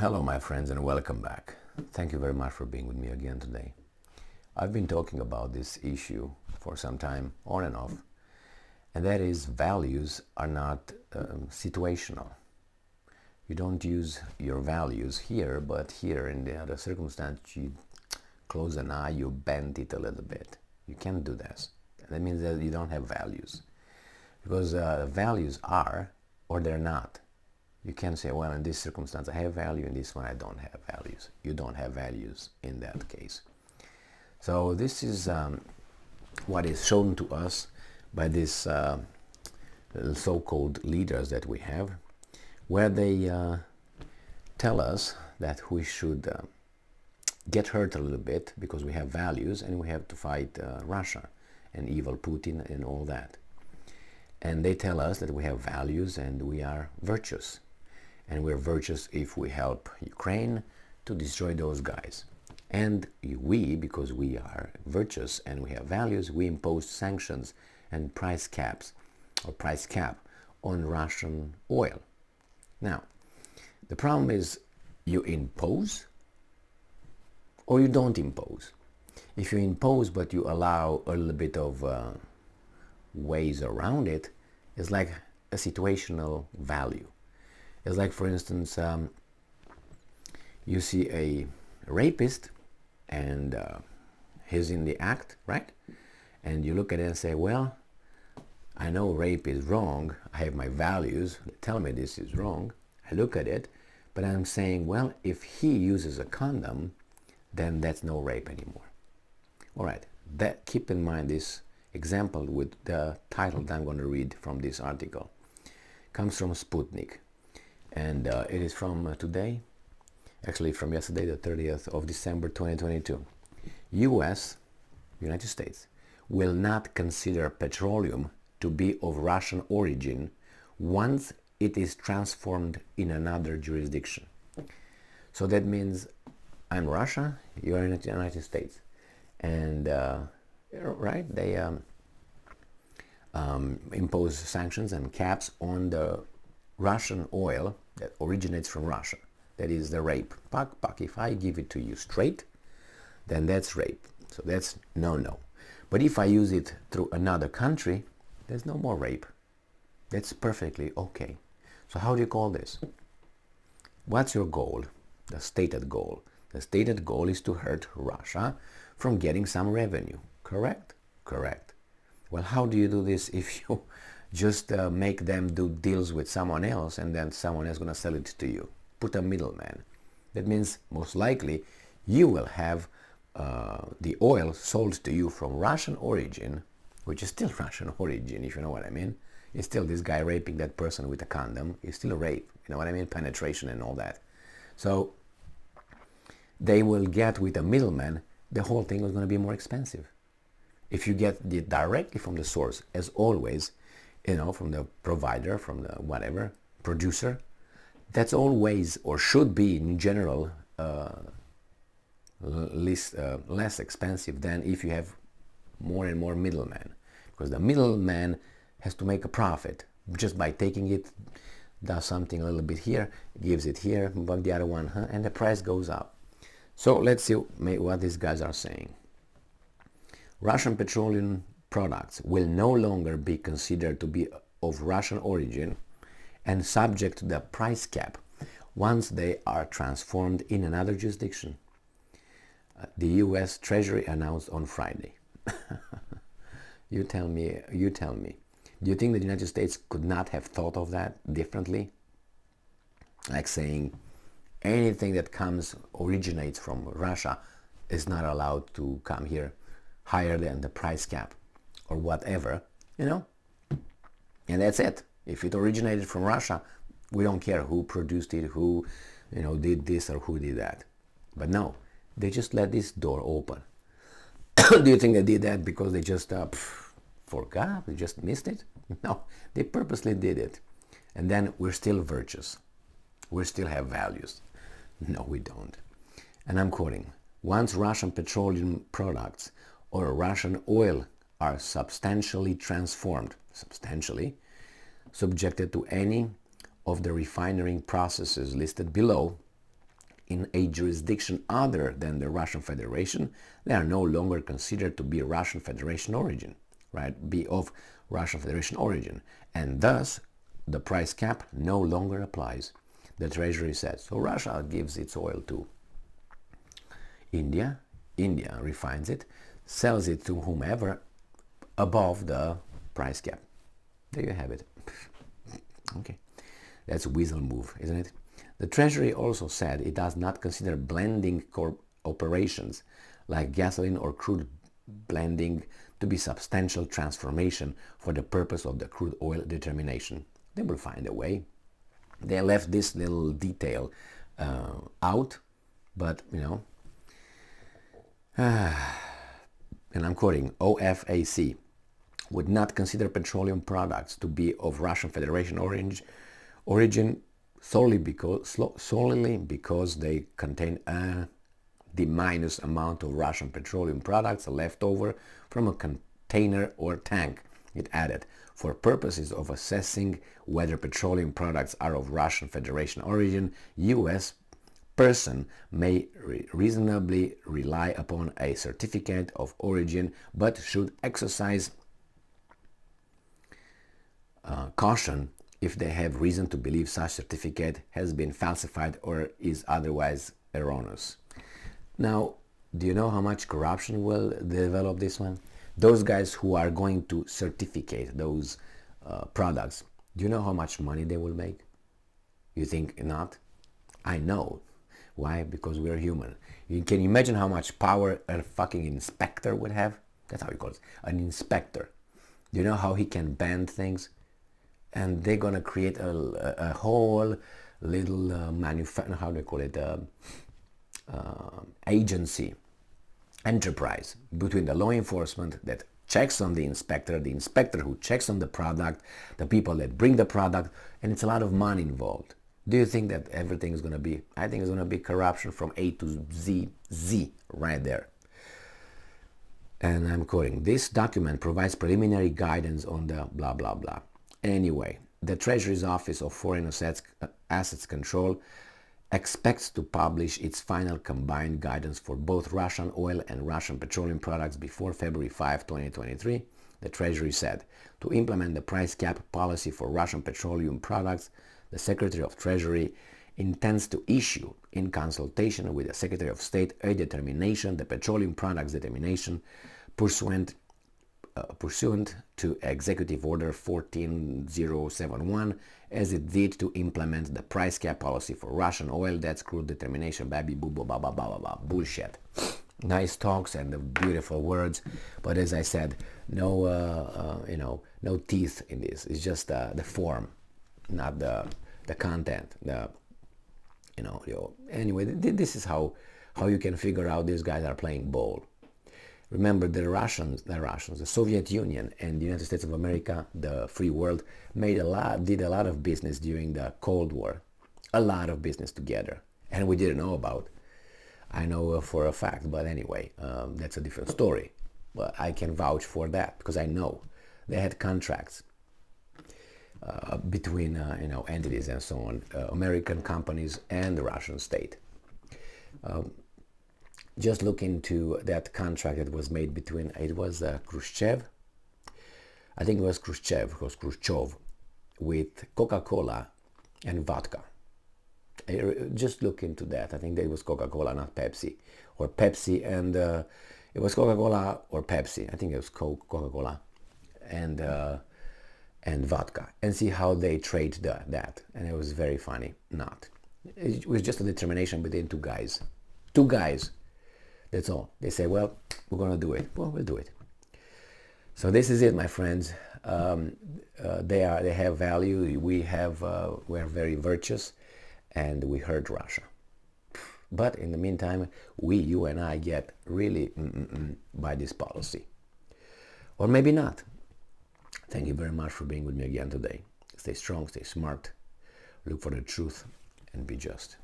Hello my friends and welcome back. Thank you very much for being with me again today. I've been talking about this issue for some time on and off, and that is values are not situational. You don't use your values here, but here in the other circumstance you close an eye, you bend it a little bit. You can't do this. That means that you don't have values, because values are or they're not. You can't say, well, in this circumstance I have value, in this one I don't have values. You don't have values in that case. So this is what is shown to us by these so-called leaders that we have, where they tell us that we should get hurt a little bit because we have values and we have to fight Russia and evil Putin and all that. And they tell us that we have values and we are virtuous. And we're virtuous if we help Ukraine to destroy those guys. And we, because we are virtuous and we have values, we impose sanctions and price caps or price cap on Russian oil. Now, the problem is you impose or you don't impose. If you impose but you allow a little bit of ways around it, it's like a situational value. It's like, for instance, you see a rapist and he's in the act, right? And you look at it and say, well, I know rape is wrong. I have my values that tell me this is wrong. I look at it, but I'm saying, well, if he uses a condom, then that's no rape anymore. All right, keep in mind this example with the title that I'm going to read from this article. It comes from Sputnik. And it is from today, actually from yesterday, the 30th of December 2022. United States, will not consider petroleum to be of Russian origin once it is transformed in another jurisdiction. So that means I'm Russia, you are in the United States. And, right, they impose sanctions and caps on the Russian oil that originates from Russia. That is the rape. If I give it to you straight, then that's rape. So that's no. But if I use it through another country, there's no more rape. That's perfectly okay. So how do you call this? What's your goal? The stated goal. The stated goal is to hurt Russia from getting some revenue. Correct? Correct. Well, how do you do this if you just make them do deals with someone else and then someone else is going to sell it to you? Put a middleman. That means most likely you will have the oil sold to you from Russian origin, which is still Russian origin, if you know what I mean. It's still this guy raping that person with a condom. It's still a rape, you know what I mean? Penetration and all that. So they will get with a middleman, the whole thing is going to be more expensive. If you get it directly from the source, as always, you know, from the provider, from the whatever, producer, that's always, or should be in general, less expensive than if you have more and more middlemen. Because the middleman has to make a profit just by taking it, does something a little bit here, gives it here, but the other one, and the price goes up. So let's see what these guys are saying. Russian petroleum products will no longer be considered to be of Russian origin and subject to the price cap once they are transformed in another jurisdiction. The U.S. Treasury announced on Friday. You tell me. Do you think the United States could not have thought of that differently? Like saying anything that originates from Russia is not allowed to come here higher than the price cap or whatever, you know? And that's it. If it originated from Russia, we don't care who produced it, who, you know, did this or who did that. But no, they just let this door open. Do you think they did that because they just forgot, they just missed it? No, they purposely did it. And then we're still virtuous. We still have values. No, we don't. And I'm quoting, once Russian petroleum products or Russian oil are substantially transformed, subjected to any of the refining processes listed below, in a jurisdiction other than the Russian Federation, they are no longer considered to be Russian Federation origin, right? Be of Russian Federation origin, and thus the price cap no longer applies. The Treasury says. So Russia gives its oil to India. India refines it, sells it to whomever above the price cap. There you have it. Okay, that's a weasel move, isn't it? The Treasury also said it does not consider blending operations like gasoline or crude blending to be substantial transformation for the purpose of the crude oil determination. They will find a way. They left this little detail out, but and I'm quoting, OFAC would not consider petroleum products to be of Russian Federation origin solely because they contain the minus amount of Russian petroleum products left over from a container or tank. It added, for purposes of assessing whether petroleum products are of Russian Federation origin, U.S. person may reasonably rely upon a certificate of origin, but should exercise caution if they have reason to believe such certificate has been falsified or is otherwise erroneous. Now, do you know how much corruption will develop this one? Those guys who are going to certificate those products, do you know how much money they will make? You think not? I know. Why? Because we're human. You can imagine how much power a fucking inspector would have? That's how he calls it. An inspector. Do you know how he can ban things? And they're gonna create a whole little how do you call it? Agency, enterprise between the law enforcement that checks on the inspector who checks on the product, the people that bring the product, and it's a lot of money involved. Do you think that everything is going to be, I think it's going to be corruption from A to Z right there. And I'm quoting, this document provides preliminary guidance on the blah, blah, blah. Anyway, the Treasury's Office of Foreign Assets Control expects to publish its final combined guidance for both Russian oil and Russian petroleum products before February 5, 2023. The Treasury said, to implement the price cap policy for Russian petroleum products, the Secretary of Treasury intends to issue, in consultation with the Secretary of State, a determination, the petroleum products determination, pursuant to Executive Order 14071, as it did to implement the price cap policy for Russian oil. That's crude determination, baby, boo, blah, blah, blah, blah, blah, bullshit. Nice talks and the beautiful words, but as I said, no teeth in this. It's just the form, not the content. Anyway, this is how you can figure out these guys are playing ball. Remember, the Soviet Union and the United States of America, the free world, did a lot of business during the Cold War, a lot of business together, and we didn't know about. I know for a fact, but anyway, that's a different story. But I can vouch for that because I know they had contracts between entities and so on, American companies and the Russian state. Just look into that contract that was made between, it was Khrushchev, I think it was Khrushchev, with Coca-Cola and vodka. Just look into that. I think it was Coca-Cola, not Pepsi, or Pepsi and it was Coca-Cola or Pepsi. I think it was Coca-Cola and vodka, and see how they trade that. And it was very funny. Not. It was just a determination between two guys. That's all. They say, well, we're going to do it. Well, we'll do it. So this is it, my friends. They have value. We are very virtuous, and we hurt Russia. But in the meantime, you and I get really by this policy. Or maybe not. Thank you very much for being with me again today. Stay strong, stay smart, look for the truth, and be just.